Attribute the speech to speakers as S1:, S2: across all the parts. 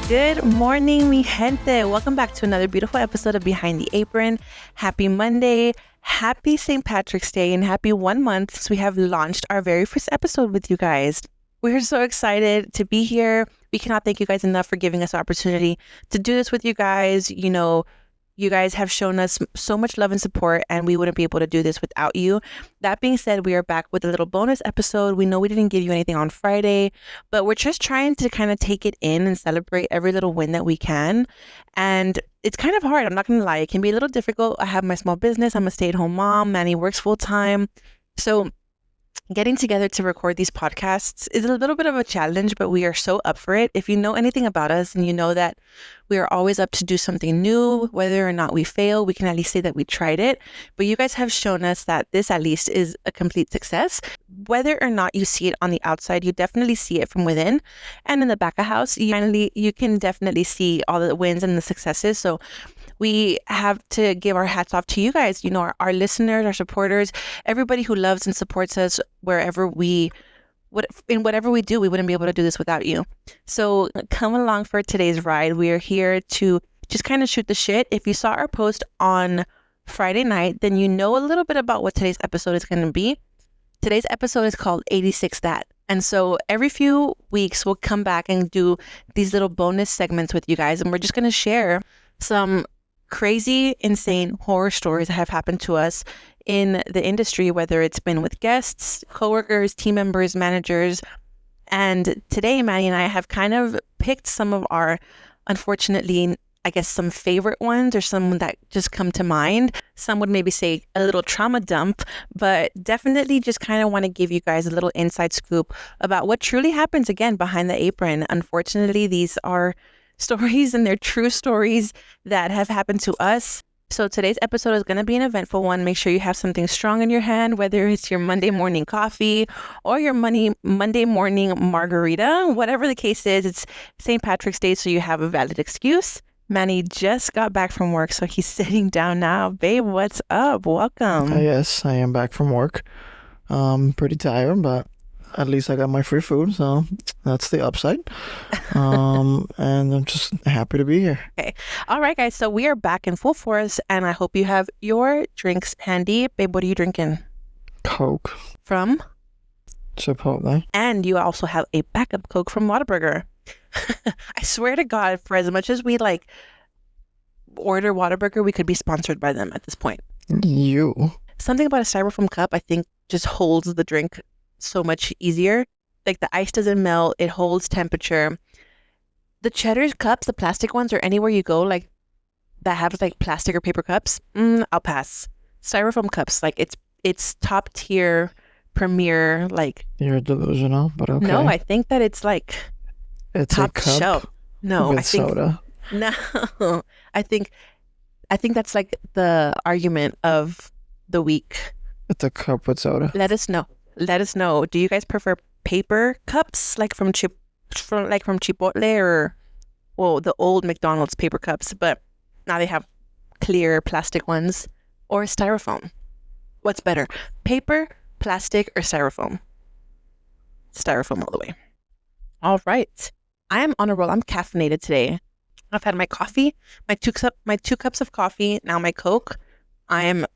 S1: Good morning, mi gente. Welcome back to another beautiful episode of Behind the Apron. Happy Monday, happy St. Patrick's Day, and happy 1 month since we have launched our very first episode with you guys. We're so excited to be here. We cannot thank you guys enough for giving us the opportunity to do this with you guys. You know, you guys have shown us so much love and support, and we wouldn't be able to do this without you. That being said, we are back with a little bonus episode. We know we didn't give you anything on Friday, but we're just trying to kind of take it in and celebrate every little win that we can. And it's kind of hard. I'm not going to lie. It can be a little difficult. I have my small business. I'm a stay-at-home mom. Manny works full-time. So getting together to record these podcasts is a little bit of a challenge, but we are so up for it. If you know anything about us and you know that we are always up to do something new, whether or not we fail, we can at least say that we tried it. But you guys have shown us that this at least is a complete success. Whether or not you see it on the outside, you definitely see it from within. And in the back of house, you can definitely see all the wins and the successes. So we have to give our hats off to you guys, you know, our listeners, our supporters, everybody who loves and supports us in whatever we do. We wouldn't be able to do this without you. So come along for today's ride. We are here to just kind of shoot the shit. If you saw our post on Friday night, then you know a little bit about what today's episode is going to be. Today's episode is called 86 That. And so every few weeks, we'll come back and do these little bonus segments with you guys. And we're just going to share some crazy, insane horror stories that have happened to us in the industry, whether it's been with guests, coworkers, team members, managers. And today, Manny and I have kind of picked some of our, unfortunately, I guess some favorite ones or some that just come to mind. Some would maybe say a little trauma dump, but definitely just kind of want to give you guys a little inside scoop about what truly happens, again, behind the apron. Unfortunately, these are stories, and they're true stories that have happened to us. So today's episode is going to be an eventful one. Make sure you have something strong in your hand, whether it's your Monday morning coffee or your Monday morning margarita. Whatever the case is, it's St. Patrick's Day, so you have a valid excuse. Manny just got back from work, so he's sitting down now. Babe, what's up? Welcome.
S2: Yes, I am back from work. Pretty tired, but at least I got my free food, so that's the upside. And I'm just happy to be here.
S1: Okay. All right, guys. So we are back in full force, and I hope you have your drinks handy. Babe, what are you drinking?
S2: Coke.
S1: From?
S2: Chipotle.
S1: And you also have a backup Coke from Whataburger. I swear to God, for as much as we order Whataburger, we could be sponsored by them at this point.
S2: You.
S1: Something about a styrofoam cup, I think, just holds the drink so much easier. Like the ice doesn't melt, it holds temperature. The cheddar cups, the plastic ones, or anywhere you go like that have like plastic or paper cups, I'll pass. Styrofoam cups, like it's top tier, premier. Like,
S2: you're delusional, but okay.
S1: No, I think that it's top
S2: a cup
S1: shelf. No,
S2: with
S1: I think
S2: soda.
S1: No, I think that's like the argument of the week.
S2: It's a cup with soda.
S1: Let us know. Do you guys prefer paper cups, like from Chipotle, or the old McDonald's paper cups, but now they have clear plastic ones, or styrofoam? What's better, paper, plastic, or styrofoam? Styrofoam all the way. All right, I am on a roll. I'm caffeinated today. I've had my coffee, my two cups of coffee, now my Coke. I am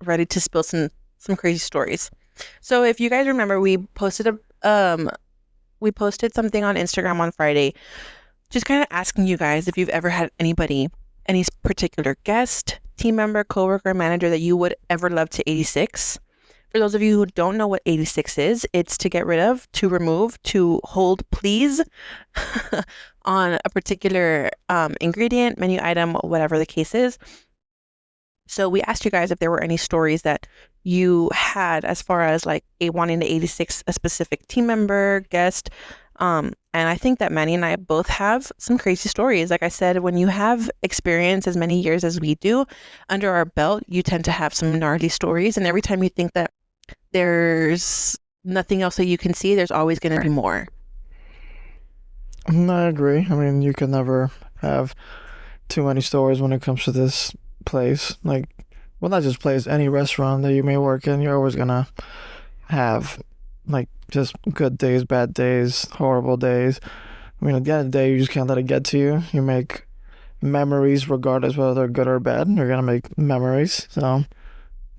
S1: ready to spill some crazy stories. So if you guys remember, we posted something on Instagram on Friday, just kind of asking you guys if you've ever had any particular guest, team member, coworker, manager that you would ever love to 86. For those of you who don't know what 86 is, it's to get rid of, to remove, to hold please on a particular ingredient, menu item, whatever the case is. So we asked you guys if there were any stories that you had as far as wanting to 86 a specific team member, guest. And I think that Manny and I both have some crazy stories. Like I said, when you have experience as many years as we do under our belt, you tend to have some gnarly stories. And every time you think that there's nothing else that you can see, there's always going to be more.
S2: I agree. I mean, you can never have too many stories when it comes to this place. Not just place, any restaurant that you may work in, you're always gonna have just good days, bad days, horrible days. I mean, at the end of the day, you just can't let it get to you. You make memories regardless whether they're good or bad. You're gonna make memories, so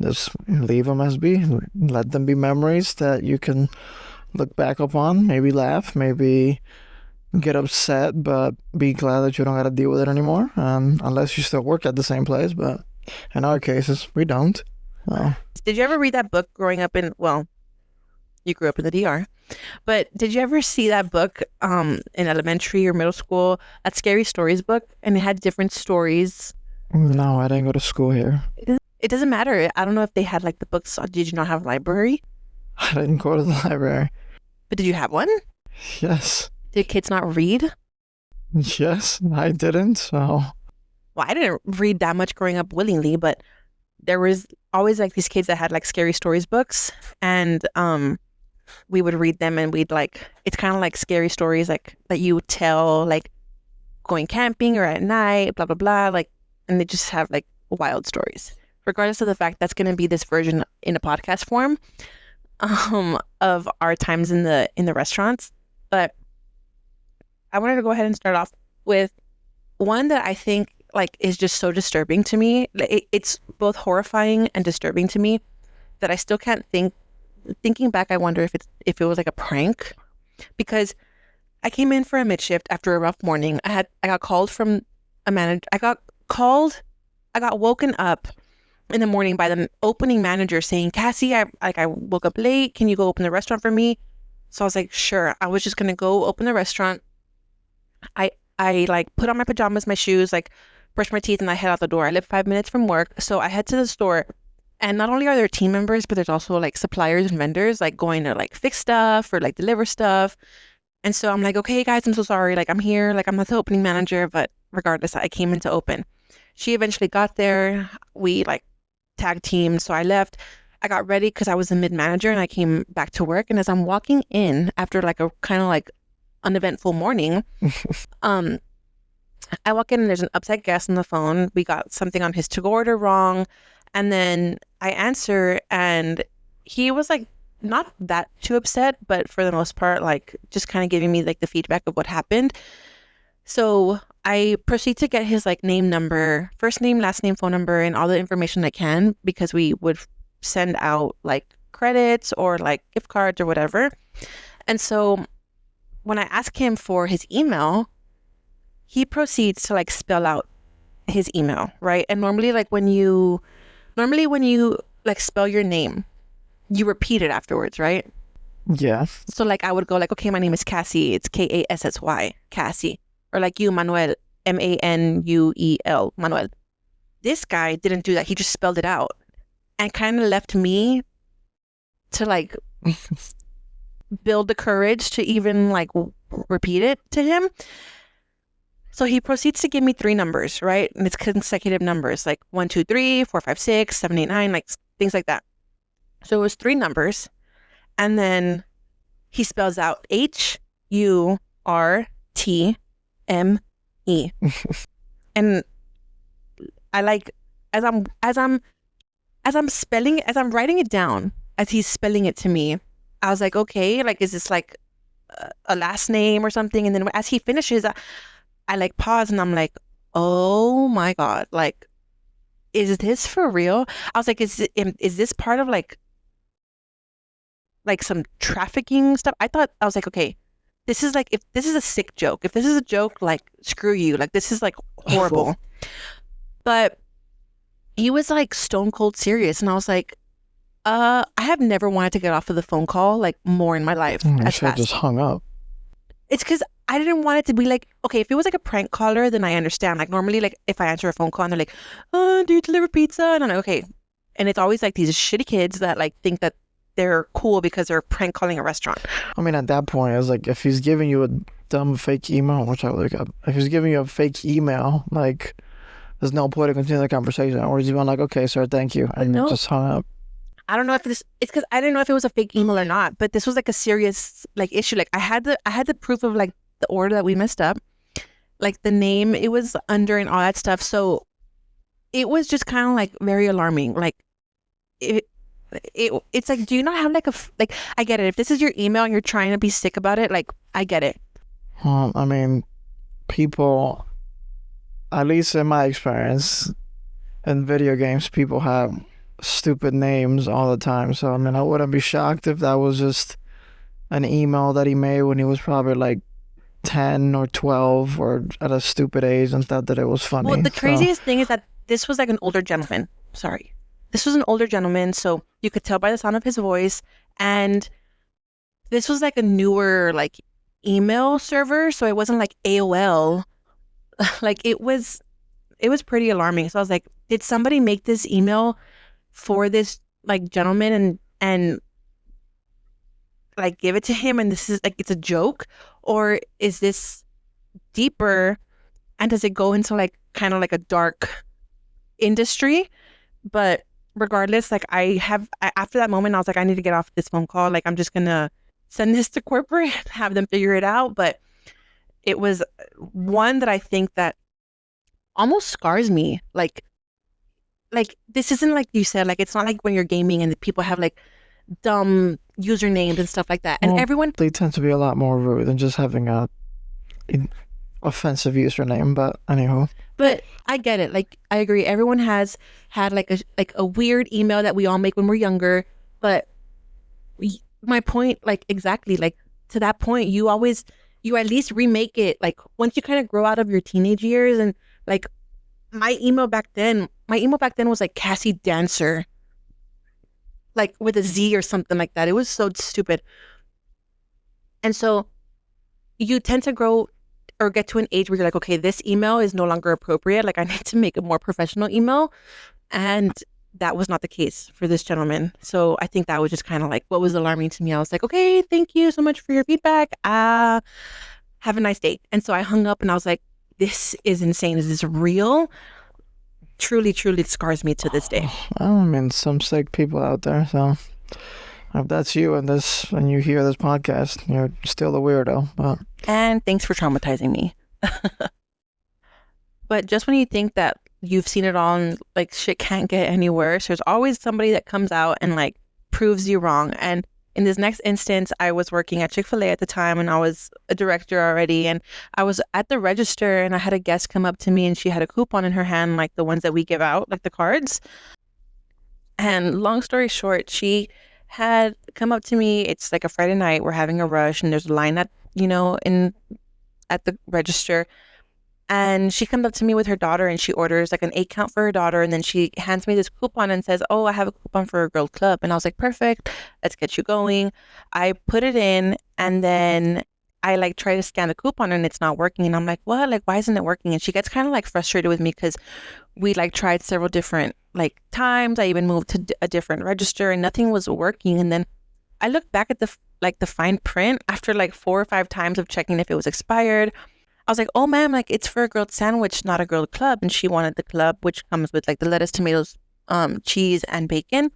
S2: just leave them as be. Let them be memories that you can look back upon, maybe laugh, maybe get upset, but be glad that you don't got to deal with it anymore. Unless you still work at the same place, but in our cases, we don't. So.
S1: Did you ever read that book growing up in, well, you grew up in the DR, but did you ever see that book in elementary or middle school, that Scary Stories book? And it had different stories.
S2: No, I didn't go to school here.
S1: It doesn't matter. I don't know if they had like the books. Did you not have a library?
S2: I didn't go to the library.
S1: But did you have one?
S2: Yes.
S1: Did kids not read?
S2: Yes, I didn't, so.
S1: Well, I didn't read that much growing up willingly, but there was always like these kids that had like Scary Stories books, and we would read them, and we'd like, it's kind of like scary stories like that you would tell like going camping or at night, blah blah blah, like, and they just have like wild stories. Regardless of the fact that's going to be this version in a podcast form of our times in the restaurants, but I wanted to go ahead and start off with one that I think like is just so disturbing to me. It's both horrifying and disturbing to me that I still can't think. Thinking back, I wonder if it was like a prank, because I came in for a mid shift after a rough morning. I got called from a manager. I got woken up in the morning by the opening manager saying, "Kassy, I woke up late. Can you go open the restaurant for me?" So I was like, sure. I was just gonna go open the restaurant. I like put on my pajamas, my shoes, like brush my teeth, and I head out the door. I live 5 minutes from work, so I head to the store. And not only are there team members, but there's also like suppliers and vendors like going to like fix stuff or like deliver stuff. And so I'm like, okay, guys, I'm so sorry. Like, I'm here. Like, I'm not the opening manager, but regardless, I came in to open. She eventually got there. We like tag teamed. So I left. I got ready because I was a mid manager, and I came back to work. And as I'm walking in after like a kind of like uneventful morning, I walk in and there's an upset guest on the phone. We got something on his to-go order wrong. And then I answer, and he was like not that too upset, but for the most part, like just kind of giving me like the feedback of what happened. So I proceed to get his like name, number, first name, last name, phone number, and all the information I can, because we would send out like credits or like gift cards or whatever. And so when I ask him for his email, he proceeds to like spell out his email, right? And normally when you like spell your name, you repeat it afterwards, right?
S2: Yeah.
S1: So like I would go like, okay, my name is Kassy. It's Kassy, Kassy. Or like you, Manuel, Manuel, Manuel. This guy didn't do that. He just spelled it out and kind of left me to like build the courage to even like repeat it to him. So he proceeds to give me 3 numbers, right? And it's consecutive numbers, like 1, 2, 3, 4, 5, 6, 7, 8, 9, like things like that. So it was 3 numbers. And then he spells out HURTME. And I like, as I'm writing it down, as he's spelling it to me, I was like, okay, like, is this like a last name or something? And then as he finishes, I like pause, and I'm like, oh my God, like, is this for real? I was like, is this part of like some trafficking stuff? I was like, okay, this is like, if this is a sick joke, if this is a joke, like, screw you, like, this is like horrible. But he was like stone cold serious, and I was like, I have never wanted to get off of the phone call like more in my life.
S2: I should have just hung up.
S1: It's because I didn't want it to be like, okay, if it was like a prank caller, then I understand. Like normally, like if I answer a phone call and they're like, oh, do you deliver pizza? And I'm like, okay. And it's always like these shitty kids that like think that they're cool because they're prank calling a restaurant.
S2: I mean, at that point, it's like, if he's giving you a dumb fake email, which I look up, if he's giving you a fake email, like, there's no point to continue the conversation. Or is he going like, okay, sir, thank you, and just hung up?
S1: I don't know if it's because I didn't know if it was a fake email or not, but this was like a serious like issue. Like I had the proof of like the order that we messed up, like the name it was under and all that stuff. So it was just kind of like very alarming. Like it's like, do you not have like I get it. If this is your email and you're trying to be sick about it, like I get it.
S2: I mean, people, at least in my experience, in video games, people have stupid names all the time. So, I mean, I wouldn't be shocked if that was just an email that he made when he was probably like 10 or 12 or at a stupid age and thought that it was funny.
S1: Well, the
S2: So,
S1: craziest thing is that this was like an older gentleman. Sorry. This was an older gentleman, so you could tell by the sound of his voice. And this was like a newer like email server, so it wasn't like AOL. Like it was pretty alarming. So I was like, did somebody make this email for this like gentleman and like give it to him and this is like it's a joke, or is this deeper and does it go into like kind of like a dark industry? But regardless, like after that moment I was like, I need to get off this phone call. Like I'm just gonna send this to corporate, have them figure it out. But it was one that I think that almost scars me. Like this isn't like you said, like it's not like when you're gaming and people have like dumb usernames and stuff like that. And
S2: well,
S1: everyone,
S2: they tend to be a lot more rude than just having a offensive username. But anywho,
S1: but I get it. Like I agree. Everyone has had like a weird email that we all make when we're younger. But my point, like exactly, like to that point, you at least remake it. Like once you kind of grow out of your teenage years, and like my email back then was like Kassy Dancer, like with a Z or something like that. It was so stupid. And so you tend to grow or get to an age where you're like, okay, this email is no longer appropriate. Like I need to make a more professional email. And that was not the case for this gentleman. So I think that was just kind of like what was alarming to me. I was like, okay, thank you so much for your feedback. Have a nice day. And so I hung up and I was like, this is insane. Is this real? Truly, truly scars me to this day.
S2: Well, I mean, some sick people out there. So if that's you and you hear this podcast, you're still a weirdo. But
S1: and thanks for traumatizing me. But just when you think that you've seen it all and like shit can't get any worse, there's always somebody that comes out and like proves you wrong. And in this next instance, I was working at Chick-fil-A at the time and I was a director already, and I was at the register and I had a guest come up to me and she had a coupon in her hand, like the ones that we give out, like the cards. And long story short, she had come up to me. It's like a Friday night, we're having a rush and there's a line at the register. And she comes up to me with her daughter and she orders like an 8 count for her daughter. And then she hands me this coupon and says, oh, I have a coupon for a girl club. And I was like, perfect. Let's get you going. I put it in and then I like try to scan the coupon and it's not working. And I'm like, what? Like, why isn't it working? And she gets kind of like frustrated with me because we like tried several different like times. I even moved to a different register and nothing was working. And then I looked back at the fine print after like 4 or 5 times of checking if it was expired. I was like, oh, ma'am, like it's for a grilled sandwich, not a grilled club. And she wanted the club, which comes with like the lettuce, tomatoes, cheese and bacon.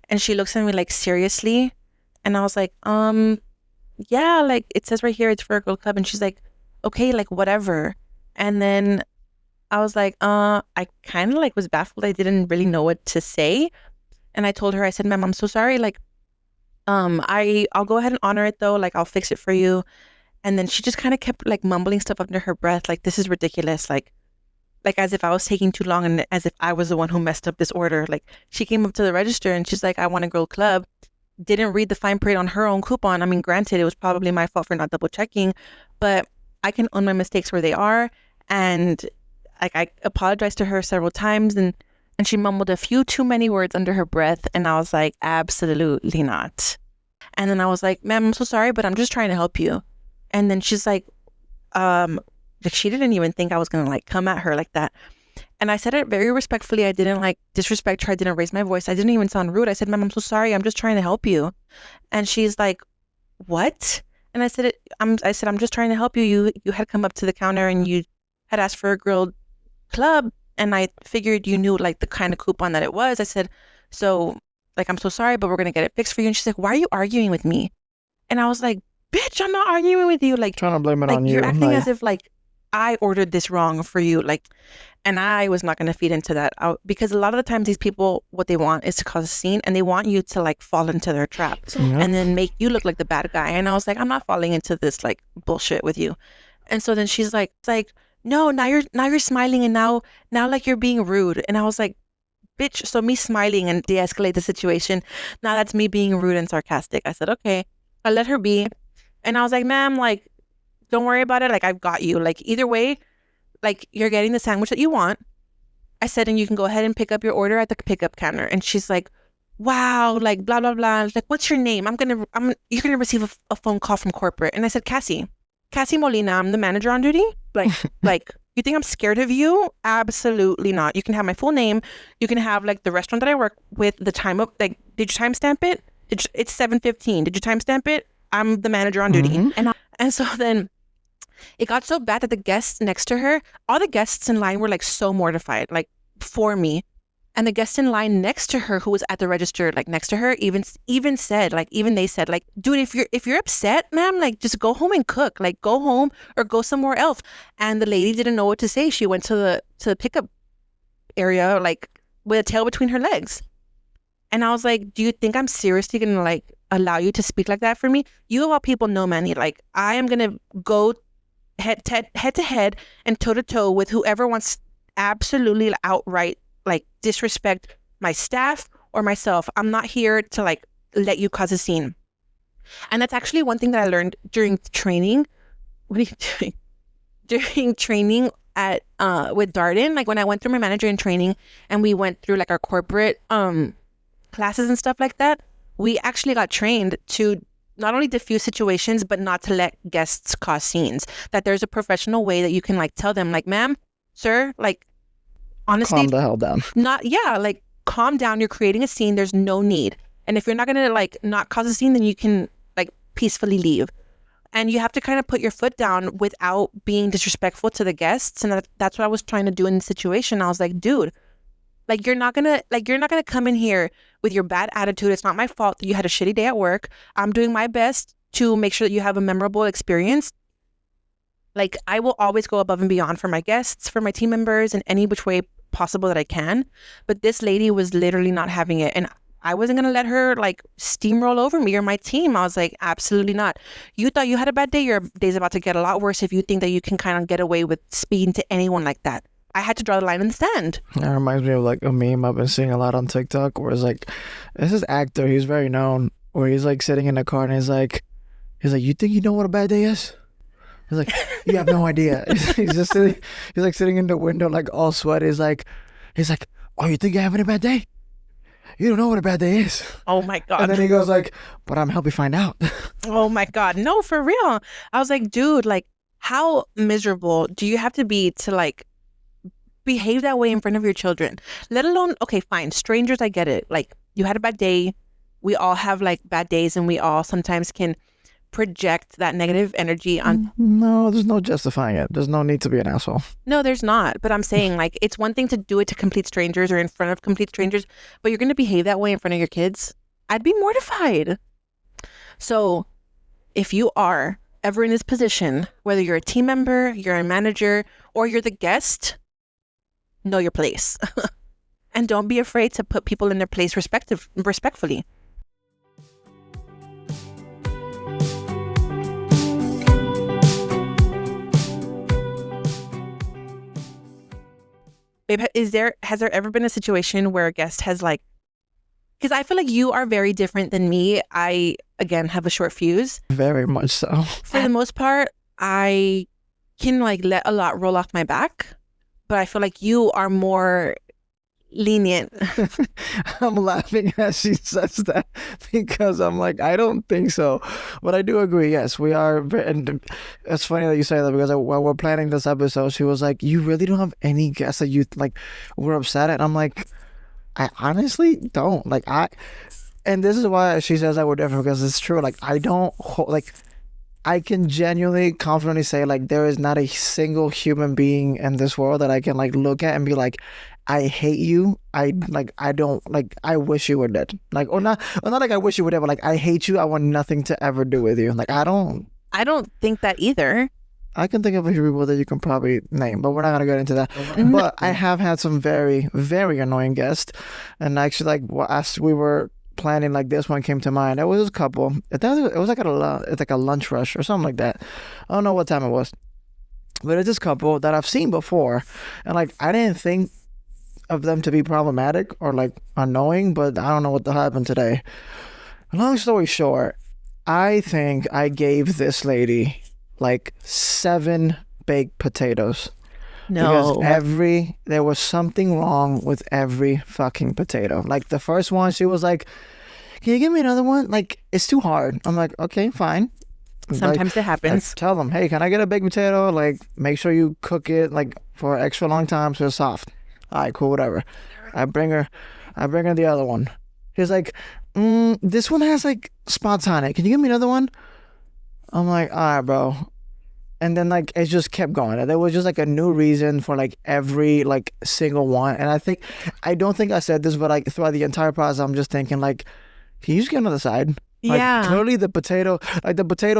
S1: And she looks at me like, seriously? And I was like, yeah, like it says right here, it's for a grilled club. And she's like, okay, like whatever. And then I was like, I kind of like was baffled. I didn't really know what to say. And I told her, I said, ma'am, I'm so sorry. Like, I'll go ahead and honor it though. Like I'll fix it for you. And then she just kind of kept like mumbling stuff under her breath. Like, this is ridiculous. Like as if I was taking too long and as if I was the one who messed up this order. Like she came up to the register and she's like, I want a grilled club. Didn't read the fine print on her own coupon. I mean, granted, it was probably my fault for not double checking, but I can own my mistakes where they are. And like I apologized to her several times and she mumbled a few too many words under her breath. And I was like, absolutely not. And then I was like, ma'am, I'm so sorry, but I'm just trying to help you. And then she's like she didn't even think I was going to like come at her like that. And I said it very respectfully. I didn't like disrespect her. I didn't raise my voice. I didn't even sound rude. I said, ma'am, I'm so sorry. I'm just trying to help you. And she's like, what? And I said, I'm just trying to help you. You had come up to the counter and you had asked for a grilled club. And I figured you knew like the kind of coupon that it was. I said, so like, I'm so sorry, but we're going to get it fixed for you. And she's like, why are you arguing with me? And I was like, bitch, I'm not arguing with you. Like,
S2: trying to blame it on you.
S1: You're acting as if like I ordered this wrong for you. Like, and I was not going to feed into that because a lot of the times these people, what they want is to cause a scene and they want you to like fall into their trap and then make you look like the bad guy. And I was like, I'm not falling into this like bullshit with you. And so then she's like, it's like, no, now you're smiling and now like you're being rude. And I was like, bitch, so me smiling and de-escalate the situation. Now that's me being rude and sarcastic. I said, okay. I let her be. And I was like, ma'am, like, don't worry about it. Like, I've got you. Like, either way, like, you're getting the sandwich that you want. I said, and you can go ahead and pick up your order at the pickup counter. And she's like, wow, like, blah, blah, blah. I was like, what's your name? you're going to receive a phone call from corporate. And I said, Kassy Molina, I'm the manager on duty. Like, you think I'm scared of you? Absolutely not. You can have my full name. You can have like the restaurant that I work with, the time of, like, did you timestamp it? It's 7:15. Did you timestamp it? I'm the manager on duty.
S2: Mm-hmm.
S1: And so then it got so bad that the guests next to her, all the guests in line were like so mortified, like for me. And the guest in line next to her, who was at the register, like next to her, even said, like, even they said, like, dude, if you're upset, ma'am, like, just go home and cook, like, go home or go somewhere else. And the lady didn't know what to say. She went to the pickup area, like, with a tail between her legs. And I was like, do you think I'm seriously gonna like allow you to speak like that for me? You of all people know, Manny, like, I am gonna go head to head and toe to toe with whoever wants absolutely outright like disrespect my staff or myself. I'm not here to like let you cause a scene. And that's actually one thing that I learned during training. What are you doing? During training at with Darden, like when I went through my manager in training and we went through like our corporate classes and stuff like that, we actually got trained to not only diffuse situations but not to let guests cause scenes. That there's a professional way that you can like tell them, like, ma'am, sir, like, honestly,
S2: Calm the hell down.
S1: Like, calm down. You're creating a scene. There's no need. And if you're not gonna like not cause a scene, then you can like peacefully leave. And you have to kind of put your foot down without being disrespectful to the guests. And that's what I was trying to do in the situation. I was like, dude, like, you're not gonna come in here with your bad attitude. It's not my fault that you had a shitty day at work. I'm doing my best to make sure that you have a memorable experience. Like, I will always go above and beyond for my guests, for my team members, in any which way possible that I can. But this lady was literally not having it. And I wasn't going to let her, like, steamroll over me or my team. I was like, absolutely not. You thought you had a bad day? Your day's about to get a lot worse if you think that you can kind of get away with speaking to anyone like that. I had to draw the line in the sand.
S2: That reminds me of, like, a meme I've been seeing a lot on TikTok where it's like, this is actor, he's very known, where he's, like, sitting in the car and he's like, you think you know what a bad day is? He's like, you have no idea. He's just sitting, he's like sitting in the window, like all sweaty. He's like, oh, you think you're having a bad day? You don't know what a bad day is.
S1: Oh my God.
S2: And then he goes like, but I'm helping find out.
S1: Oh my God. No, for real. I was like, dude, like, how miserable do you have to be to like behave that way in front of your children? Let alone, okay, fine, strangers, I get it. Like, you had a bad day. We all have like bad days and we all sometimes can project that negative energy on.
S2: No, there's no justifying it. There's no need to be an asshole.
S1: No, there's not. But I'm saying, like, it's one thing to do it to complete strangers or in front of complete strangers, but you're going to behave that way in front of your kids. I'd be mortified. So if you are ever in this position, whether you're a team member, you're a manager, or you're the guest, know your place. And don't be afraid to put people in their place respectfully. Babe, has there ever been a situation where a guest has like, because I feel like you are very different than me. I, again, have a short fuse.
S2: Very much so.
S1: For the most part, I can like let a lot roll off my back, but I feel like you are more lenient.
S2: I'm laughing as she says that because I'm like, I don't think so, but I do agree. Yes, we are. And it's funny that you say that because while we're planning this episode, she was like, you really don't have any guests that you like were upset at? I'm like, I honestly don't. Like, and this is why she says that we're different, because it's true. Like, I don't like, I can genuinely confidently say like there is not a single human being in this world that I can like look at and be like, I hate you. I don't like, I wish you were dead. Like, or not like I wish you were dead, but like, I hate you. I want nothing to ever do with you. Like, I don't
S1: think that either.
S2: I can think of a few people that you can probably name, but we're not going to get into that. But I have had some very, very annoying guests. And actually, like, as we were planning, like, this one came to mind. It was a couple. It was like a lunch rush or something like that. I don't know what time it was. But it's this couple that I've seen before, and like I didn't think of them to be problematic or like annoying, but I don't know what happened today. Long story short, I think I gave this lady like 7 baked potatoes.
S1: No.
S2: Because there was something wrong with every fucking potato. Like the first one, she was like, "Can you give me another one? Like, it's too hard." I'm like, "Okay, fine."
S1: Sometimes it happens.
S2: Tell them, "Hey, can I get a baked potato? Like, make sure you cook it like for an extra long time so it's soft." All right, cool, whatever. I bring her the other one. She's like, "This one has like spots on it. Can you give me another one?" I'm like, "All right, bro." And then like it just kept going. There was just like a new reason for like every like single one. And I don't think I said this, but like throughout the entire process, I'm just thinking like, can you just get another side? Like,
S1: Yeah.
S2: clearly the potatoes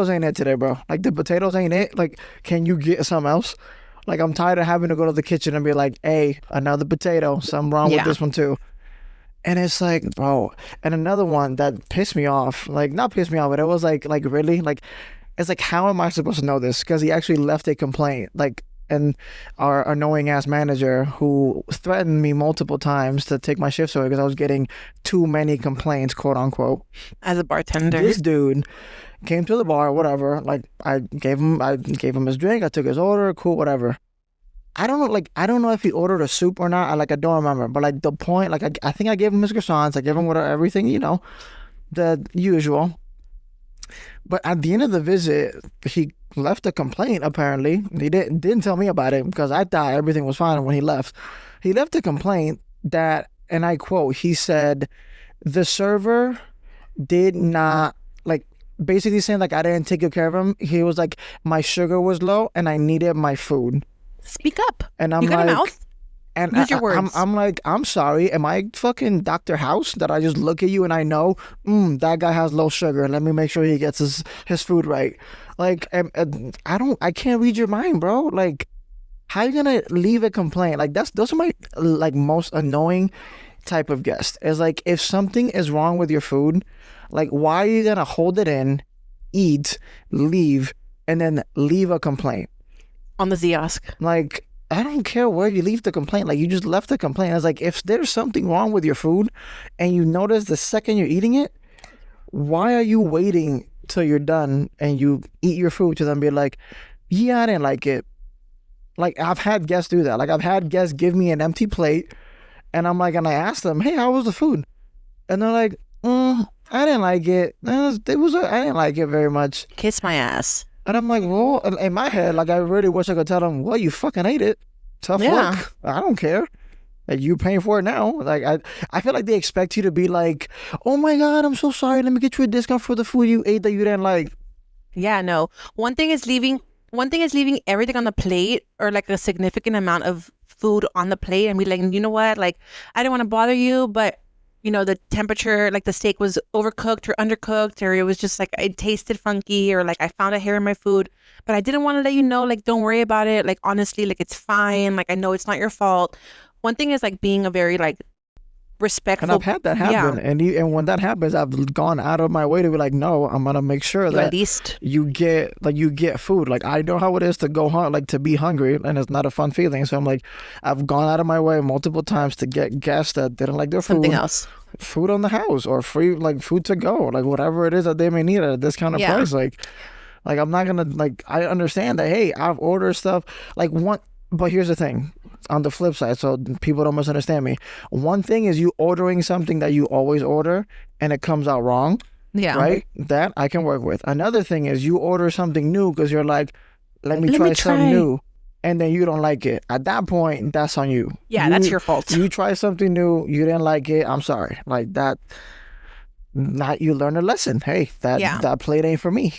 S2: ain't it today, bro. Like the potatoes ain't it. Like, can you get something else? Like I'm tired of having to go to the kitchen and be like, "Hey, another potato. Something wrong with this one too." And it's like, bro. And another one that pissed me off, like not pissed me off, but it was like really like. It's like, how am I supposed to know this? Because he actually left a complaint, like, and our annoying ass manager who threatened me multiple times to take my shifts away because I was getting too many complaints, quote unquote.
S1: As a bartender.
S2: This dude came to the bar, whatever. Like, I gave him his drink. I took his order, cool, whatever. I don't know if he ordered a soup or not. I don't remember. But like the point, like I think I gave him his croissants. I gave him whatever, everything, the usual. But at the end of the visit, he left a complaint, apparently. He didn't tell me about it because I thought everything was fine when he left. He left a complaint that, and I quote, he said, "The server did not," like, basically saying, like, I didn't take good care of him. He was like, "My sugar was low and I needed my food."
S1: Speak up.
S2: And I'm
S1: you got
S2: like,
S1: a mouth?
S2: and
S1: Use your words.
S2: I'm like, "I'm sorry. Am I fucking Dr. House that I just look at you and I know, that guy has low sugar. Let me make sure he gets his food right." Like, I can't read your mind, bro. Like, how you gonna leave a complaint? Like, those are my like most annoying type of guest. Is like, if something is wrong with your food, like, why are you gonna hold it in, eat, leave, and then leave a complaint
S1: on the Ziosk?
S2: Like, I don't care where you leave the complaint. Like, you just left the complaint. I was like, if there's something wrong with your food and you notice the second you're eating it, why are you waiting till you're done and you eat your food to then be like, "Yeah, I didn't like it"? Like, I've had guests do that. Like, I've had guests give me an empty plate and I'm like, and I asked them, "Hey, how was the food?" And they're like, "I didn't like it. I didn't like it very much."
S1: Kiss my ass.
S2: And I'm like, well, in my head, like, I really wish I could tell them, "Well, you fucking ate it. Tough luck. I don't care. Like, you paying for it now." Like, I feel like they expect you to be like, "Oh my God, I'm so sorry. Let me get you a discount for the food you ate that you didn't like."
S1: Yeah, no. One thing is leaving everything on the plate or like a significant amount of food on the plate and be like, "You know what? Like, I don't want to bother you, but the temperature, like the steak was overcooked or undercooked, or it was just like it tasted funky, or like I found a hair in my food, but I didn't want to let you know, like, don't worry about it. Like, honestly, like, it's fine. Like, I know it's not your fault." One thing is like being a very like respectful.
S2: And I've had that happen.
S1: Yeah.
S2: And when that happens, I've gone out of my way to be like, "No, I'm gonna make sure that
S1: at least
S2: you get food." Like, I know how it is to go like to be hungry, and it's not a fun feeling. So I'm like, I've gone out of my way multiple times to get guests that didn't like their food.
S1: Something else.
S2: Food on the house or free, like, food to go, like whatever it is that they may need at this kind of price. Like I'm not gonna, like, I understand that, hey, I've ordered stuff like one, but here's the thing. On the flip side, so people don't misunderstand me. One thing is you ordering something that you always order and it comes out wrong.
S1: Yeah.
S2: Right? That I can work with. Another thing is you order something new because you're like, let me try something new. And then you don't like it. At that point, that's on you.
S1: Yeah, that's your fault.
S2: You try something new, you didn't like it. I'm sorry. Like that. Not you learn a lesson. Hey, that plate ain't for me.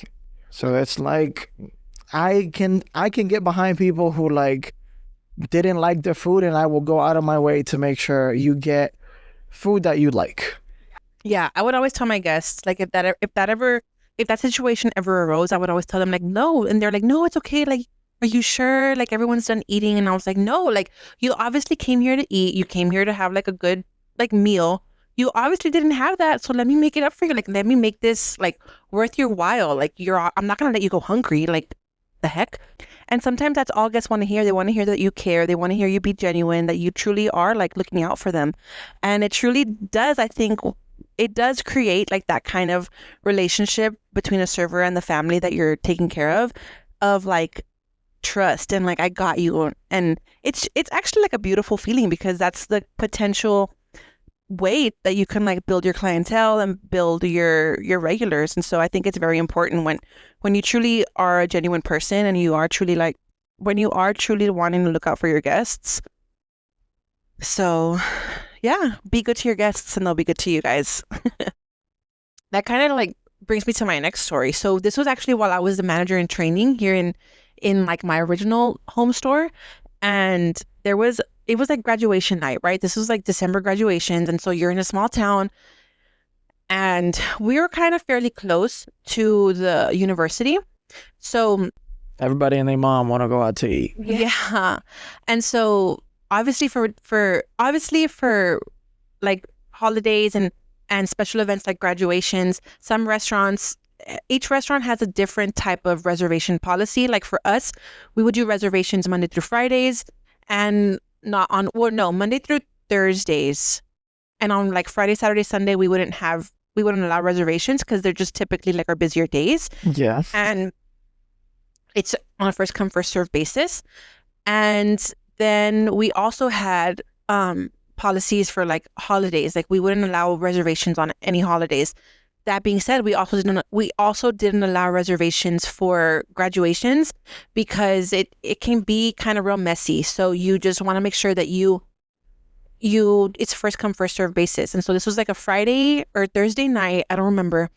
S2: So it's like, I can get behind people who like didn't like their food, and I will go out of my way to make sure you get food that you like.
S1: Yeah, I would always tell my guests, like, if that situation ever arose, I would always tell them, like, no, and they're like, "No, it's okay. Like, are you sure? Like, everyone's done eating." And I was like, "No, like, you obviously came here to eat. You came here to have like a good like meal. You obviously didn't have that, so let me make it up for you. Like, let me make this like worth your while. Like, I'm not gonna let you go hungry. Like, the heck." And sometimes that's all guests want to hear. They want to hear that you care. They want to hear you be genuine, that you truly are like looking out for them. And it truly does, I think, it does create like that kind of relationship between a server and the family that you're taking care of like trust and like I got you. And it's actually like a beautiful feeling because that's the potential way that you can like build your clientele and build your regulars. And so I think it's very important when you truly are a genuine person and you are truly like when you are truly wanting to look out for your guests. So yeah, be good to your guests and they'll be good to you guys. That kind of like brings me to my next story. So this was actually while I was the manager in training here in like my original home store, and it was like graduation night, right? This was like December graduations, and so you're in a small town, and we were kind of fairly close to the university, so
S2: Everybody and their mom want to go out to eat.
S1: yeah, and so obviously for like holidays and special events like graduations, some restaurants, each restaurant has a different type of reservation policy. Like for us, we would do reservations Monday through Fridays and Monday through Thursdays. And on like Friday, Saturday, Sunday, we wouldn't allow reservations because they're just typically like our busier days.
S2: Yeah.
S1: And it's on a first come, first serve basis. And then we also had policies for like holidays. Like we wouldn't allow reservations on any holidays. That being said, we also didn't allow reservations for graduations because it can be kind of real messy. So you just want to make sure that it's first come, first serve basis. And so this was like a Friday or Thursday night, I don't remember.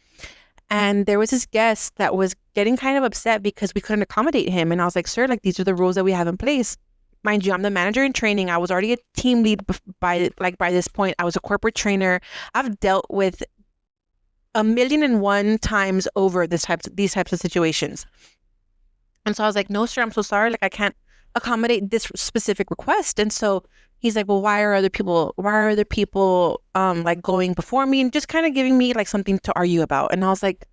S1: And there was this guest that was getting kind of upset because we couldn't accommodate him. And I was like, sir, like these are the rules that we have in place. Mind you, I'm the manager in training. I was already a team lead by this point. I was a corporate trainer. I've dealt with 1,000,001 times over these types of situations. And so I was like, no, sir, I'm so sorry. Like I can't accommodate this specific request. And so he's like, well, why are other people like going before me and just kind of giving me like something to argue about. And I was like,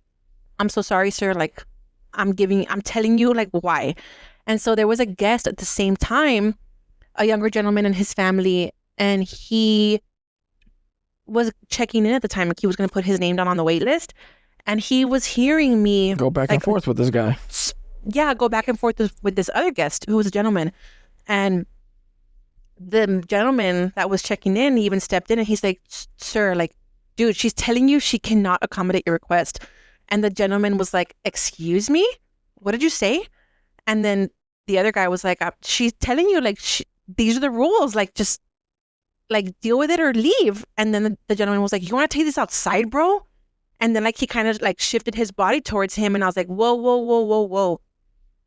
S1: I'm so sorry, sir. Like I'm telling you like why. And so there was a guest at the same time, a younger gentleman and his family, and he was checking in at the time. Like he was going to put his name down on the wait list, and he was hearing me
S2: go back and forth with this guy.
S1: Yeah, go back and forth with this other guest who was a gentleman. And the gentleman that was checking in even stepped in and he's like, sir, like, dude, she's telling you she cannot accommodate your request. And the gentleman was like, excuse me? What did you say? And then the other guy was like, she's telling you, like, these are the rules. Like, just, like, deal with it or leave. And then the gentleman was like, you want to take this outside, bro? And then, like, he kind of, like, shifted his body towards him. And I was like, whoa, whoa, whoa, whoa, whoa.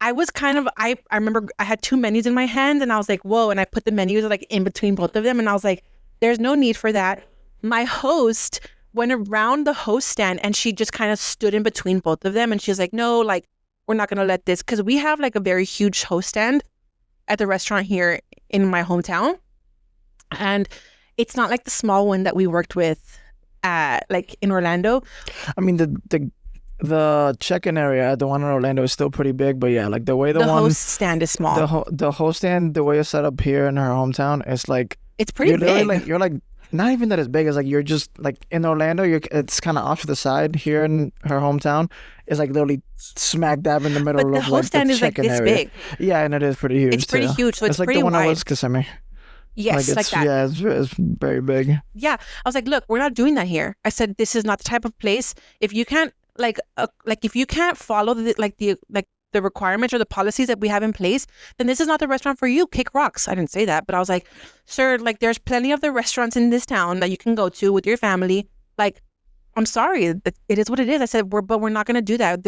S1: I was kind of, I remember I had 2 menus in my hand. And I was like, whoa. And I put the menus, like, in between both of them. And I was like, there's no need for that. My host went around the host stand and she just kind of stood in between both of them. And she's like, no, like, we're not going to let this, because we have like a very huge host stand at the restaurant here in my hometown. And it's not like the small one that we worked with like in Orlando.
S2: I mean, the check-in area at the one in Orlando is still pretty big, but yeah, like the way the
S1: host stand is small.
S2: The host stand, the way it's set up here in her hometown, it's like
S1: it's pretty big.
S2: You're like not even that as big as like you're just like in Orlando. It's kind of off to the side. Here in her hometown, it's like literally smack dab in the middle
S1: but the
S2: of
S1: host
S2: like
S1: stand
S2: the
S1: is like this
S2: area. Big. Yeah, and it is pretty huge.
S1: It's pretty huge, so it's
S2: like
S1: pretty
S2: the one
S1: wide.
S2: I was Kissimmee.
S1: Yes, like that.
S2: Yeah, it's very big.
S1: Yeah, I was like, look, we're not doing that here. I said, this is not the type of place. If you can't if you can't follow the requirements or the policies that we have in place, then this is not the restaurant for you. Kick rocks. I didn't say that, but I was like, sir, like there's plenty of the restaurants in this town that you can go to with your family. Like, I'm sorry, it is what it is. I said, but we're not gonna do that.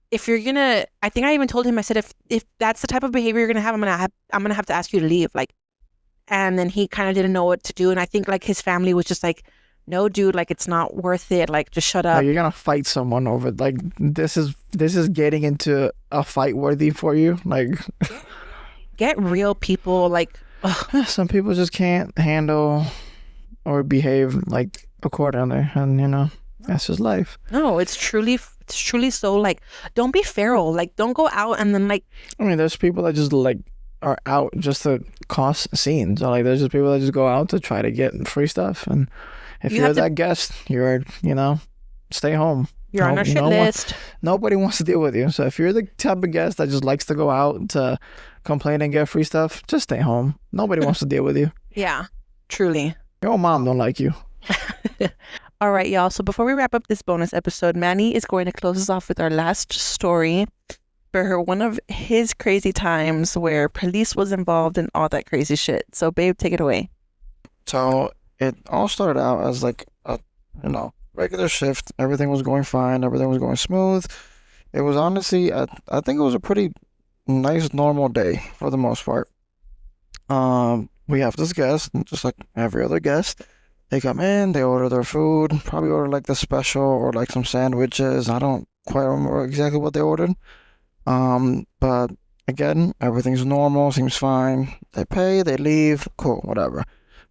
S1: If you're gonna, I think I even told him, I said, if that's the type of behavior you're gonna have, I'm gonna have to ask you to leave. Like, and then he kind of didn't know what to do, and I think like his family was just like, no, dude, like it's not worth it. Like, just shut up.
S2: Like, you're gonna fight someone over like this is getting into a fight worthy for you. Like,
S1: get real, people. Like,
S2: some people just can't handle or behave like accordingly, and That's just life.
S1: No, it's truly so like, don't be feral. Like, don't go out and then like,
S2: I mean, there's people that just like are out just to cause scenes. Or like, there's just people that just go out to try to get free stuff. And if
S1: You
S2: you're
S1: have to-
S2: that guest, you're, stay home.
S1: you're on our shit list.
S2: Nobody wants to deal with you. So if you're the type of guest that just likes to go out to complain and get free stuff, just stay home. Nobody wants to deal with you.
S1: Yeah, truly.
S2: Your own mom don't like you.
S1: All right, y'all. So before we wrap up this bonus episode, Manny is going to close us off with our last story for one of his crazy times where police was involved in all that crazy shit. So, babe, take it away.
S2: So it all started out as like a, regular shift. Everything was going fine. Everything was going smooth. It was honestly, I think it was a pretty nice, normal day for the most part. We have this guest, just like every other guest. They come in, they order their food, probably order like the special or like some sandwiches. I don't quite remember exactly what they ordered. But again, everything's normal, seems fine. They pay, they leave, cool, whatever.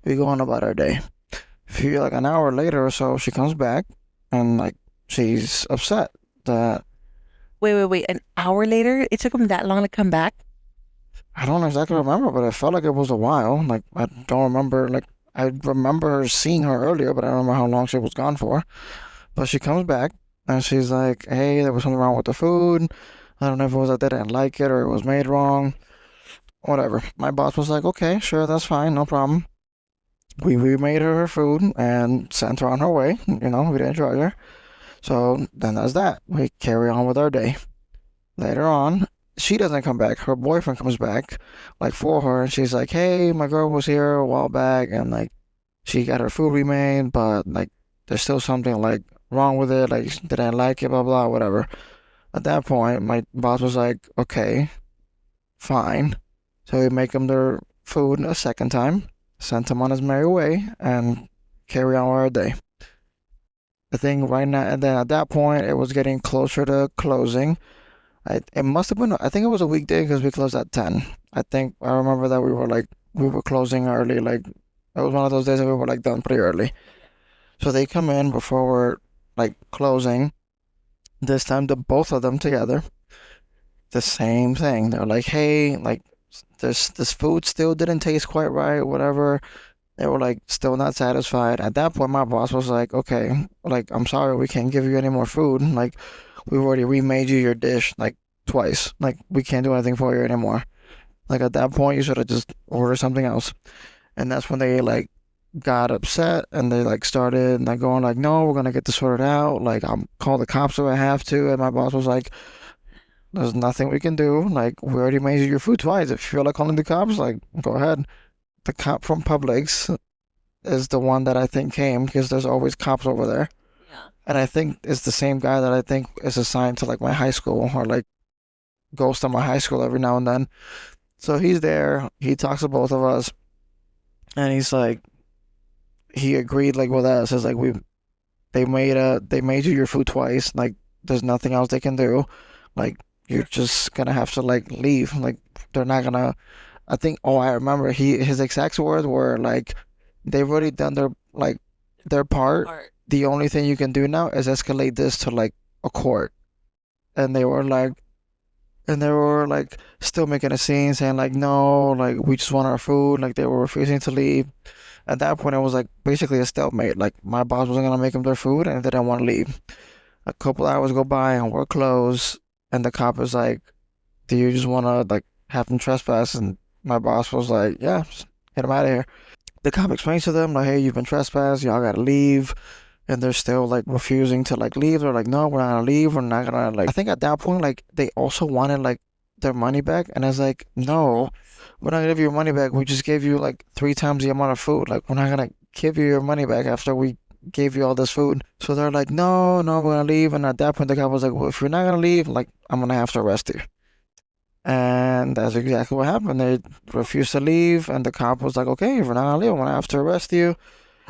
S2: We go on about our day. Feel like an hour later or so, she comes back and like she's upset that
S1: Wait. An hour later? It took him that long to come back?
S2: I don't exactly remember, but it felt like it was a while. Like I don't remember. Like I remember seeing her earlier, but I don't remember how long she was gone for. But she comes back and she's like, "Hey, there was something wrong with the food. I don't know if it was that they didn't like it or it was made wrong. Whatever." My boss was like, "Okay, sure, that's fine, no problem." We made her food and sent her on her way. We didn't charge her. So then that's that. We carry on with our day. Later on, she doesn't come back. Her boyfriend comes back, like for her, and she's like, "Hey, my girl was here a while back, and like, she got her food remade, but like, there's still something like wrong with it. Like, did I like it? Blah blah, whatever." At that point, my boss was like, "Okay, fine." So we make them their food a second time, sent him on his merry way, and carry on with our day. I think right now, and then at that point, it was getting closer to closing. It must have been, I think it was a weekday because we closed at 10. I remember that we were closing early. Like, it was one of those days that we were like done pretty early. So they come in before we're like closing. This time, the both of them together. The same thing. They're like, "Hey, like, this food still didn't taste quite right, whatever." They were like still not satisfied. At that point, my boss was like, "Okay, like, I'm sorry, we can't give you any more food. Like, we've already remade you your dish like twice. Like, we can't do anything for you anymore. Like, at that point, you should have just ordered something else." And that's when they like got upset and they like started like going like, "No, we're gonna get this sorted out. Like, I'll call the cops if I have to." And my boss was like, "There's nothing we can do. Like, we already made you your food twice. If you feel like calling the cops, like, go ahead." The cop from Publix is the one that I think came because there's always cops over there.
S1: Yeah.
S2: And I think it's the same guy that I think is assigned to like my high school or like goes to my high school every now and then. So he's there. He talks to both of us, and he's like, he agreed like with us. It's like they made you your food twice. Like, there's nothing else they can do. Like, you're just gonna have to like leave. Like, they're not gonna. I think. Oh, I remember. His exact words were like, "They've already done their part. The only thing you can do now is escalate this to like a court." And they were like still making a scene, saying like, "No, like, we just want our food." Like, they were refusing to leave. At that point, it was like basically a stalemate. Like, my boss wasn't gonna make them their food, and they didn't want to leave. A couple hours go by, and we're closed, and the cop is like, "Do you just want to like have them trespass?" And my boss was like, "Yeah, just get them out of here." The cop explains to them like, "Hey, you've been trespassed. Y'all gotta leave." And they're still like refusing to like leave. They're like, "No, we're not gonna leave. We're not gonna like." I think at that point, like, they also wanted like their money back, and I was like, "No, we're not gonna give you your money back. We just gave you like 3 times the amount of food. Like, we're not gonna give you your money back after we gave you all this food." So they're like, "No, no, we're gonna leave." And at that point, the cop was like, "Well, if you're not gonna leave, like, I'm gonna have to arrest you." And that's exactly what happened. They refused to leave, and the cop was like, "Okay, if we're not gonna leave, I'm gonna have to arrest you."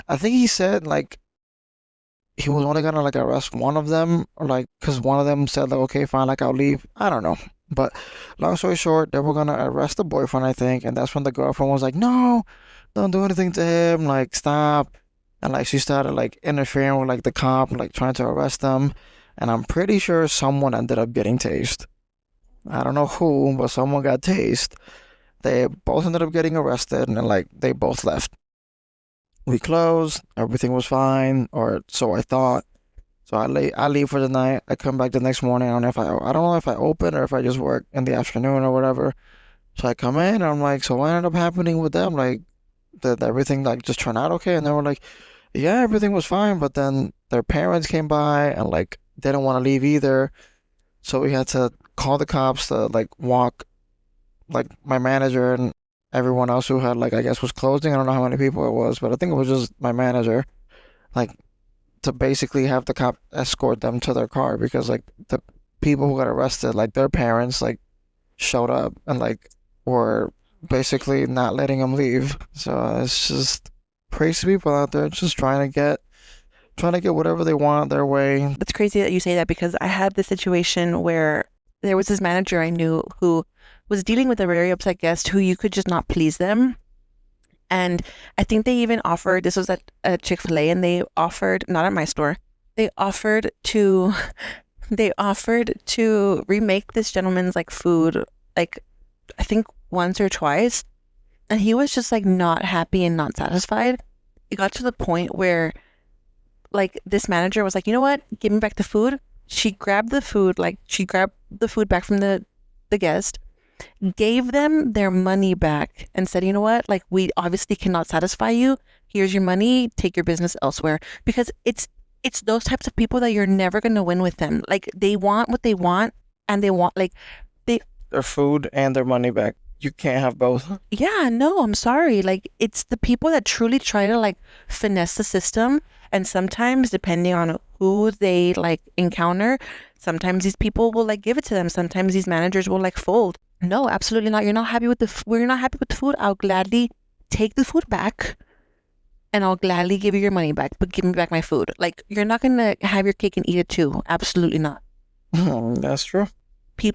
S2: I think he said like he was only gonna like arrest one of them, or like, because one of them said like, "Okay, fine, like, I'll leave." I don't know, but long story short, they were gonna arrest the boyfriend, I think, and that's when the girlfriend was like, "No, don't do anything to him. Like, stop." And like she started like interfering with like the cop, like trying to arrest them. And I'm pretty sure someone ended up getting tased. I don't know who, but someone got tased. They both ended up getting arrested, and like they both left. We closed, everything was fine, or so I thought. So I leave for the night. I come back the next morning. I don't know if I open or if I just work in the afternoon or whatever. So I come in and I'm like, so what ended up happening with them? Like, did everything like just turn out okay? And they were like, yeah, everything was fine, but then their parents came by and like they didn't want to leave either. So we had to call the cops to like walk like my manager and everyone else who had like I guess was closing. I don't know how many people it was, but I think it was just my manager. Like to basically have the cop escort them to their car because like the people who got arrested, like their parents like showed up and like were basically not letting them leave. So it's just crazy people out there just trying to get whatever they want their way.
S1: It's crazy that you say that because I had this situation where there was this manager I knew who was dealing with a very upset guest who you could just not please them. And I think they even offered, this was at a Chick-fil-A, and they offered, not at my store, they offered to remake this gentleman's like food, like I think once or twice. And he was just like not happy and not satisfied. It got to the point where like this manager was like, you know what, give me back the food. She grabbed the food back from the guest, gave them their money back and said, you know what, like we obviously cannot satisfy you. Here's your money, take your business elsewhere. Because it's those types of people that you're never going to win with them. Like they want what they want, and they want like
S2: Their food and their money back. You can't have both.
S1: yeah, no, I'm sorry. Like it's the people that truly try to like finesse the system. And sometimes depending on who they like encounter, sometimes these people will like give it to them. Sometimes these managers will like fold. No, absolutely not. You're not happy with we're not happy with the food. I'll gladly take the food back and I'll gladly give you your money back, but give me back my food. Like you're not going to have your cake and eat it too. Absolutely not.
S2: That's true.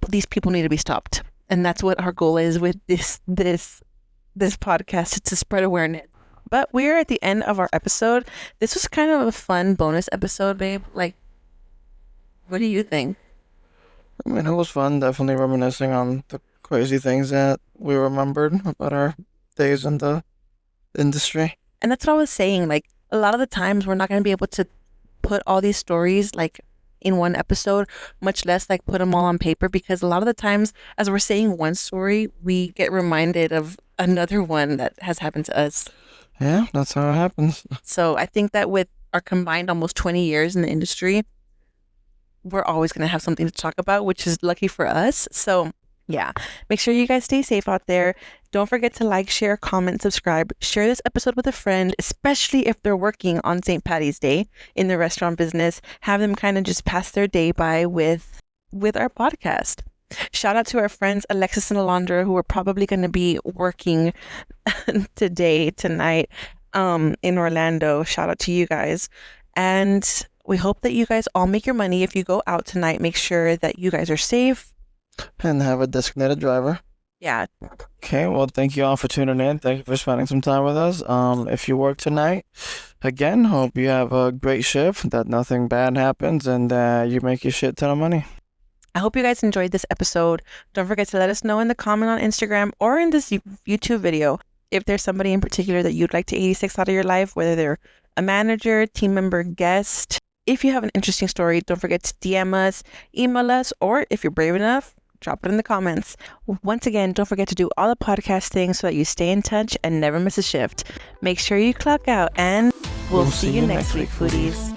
S1: These people need to be stopped. And that's what our goal is with this podcast, to spread awareness. But we're at the end of our episode. This was kind of a fun bonus episode, babe. Like, what do you think?
S2: I mean, it was fun. Definitely reminiscing on the crazy things that we remembered about our days in the industry.
S1: And that's what I was saying. Like, a lot of the times we're not going to be able to put all these stories like in one episode, much less like put them all on paper, because a lot of the times as we're saying one story, we get reminded of another one that has happened to us.
S2: Yeah, that's how it happens.
S1: So I think that with our combined almost 20 years in the industry, we're always going to have something to talk about, which is lucky for us. So yeah, make sure you guys stay safe out there. Don't forget to like, share, comment, subscribe. Share this episode with a friend, especially if they're working on St. Patty's Day in the restaurant business. Have them kind of just pass their day by with our podcast. Shout out to our friends Alexis and Alondra, who are probably going to be working tonight in Orlando. Shout out to you guys. And we hope that you guys all make your money. If you go out tonight, make sure that you guys are safe.
S2: And have a designated driver.
S1: Yeah.
S2: Okay, well, thank you all for tuning in. Thank you for spending some time with us. If you work tonight, again, hope you have a great shift, that nothing bad happens, and you make your shit ton of money.
S1: I hope you guys enjoyed this episode. Don't forget to let us know in the comment on Instagram or in this YouTube video if there's somebody in particular that you'd like to 86 out of your life, whether they're a manager, team member, guest. If you have an interesting story, don't forget to DM us, email us, or if you're brave enough, drop it in the comments. Once again, don't forget to do all the podcast things so that you stay in touch and never miss a shift. Make sure you clock out, and we'll see you next week, foodies.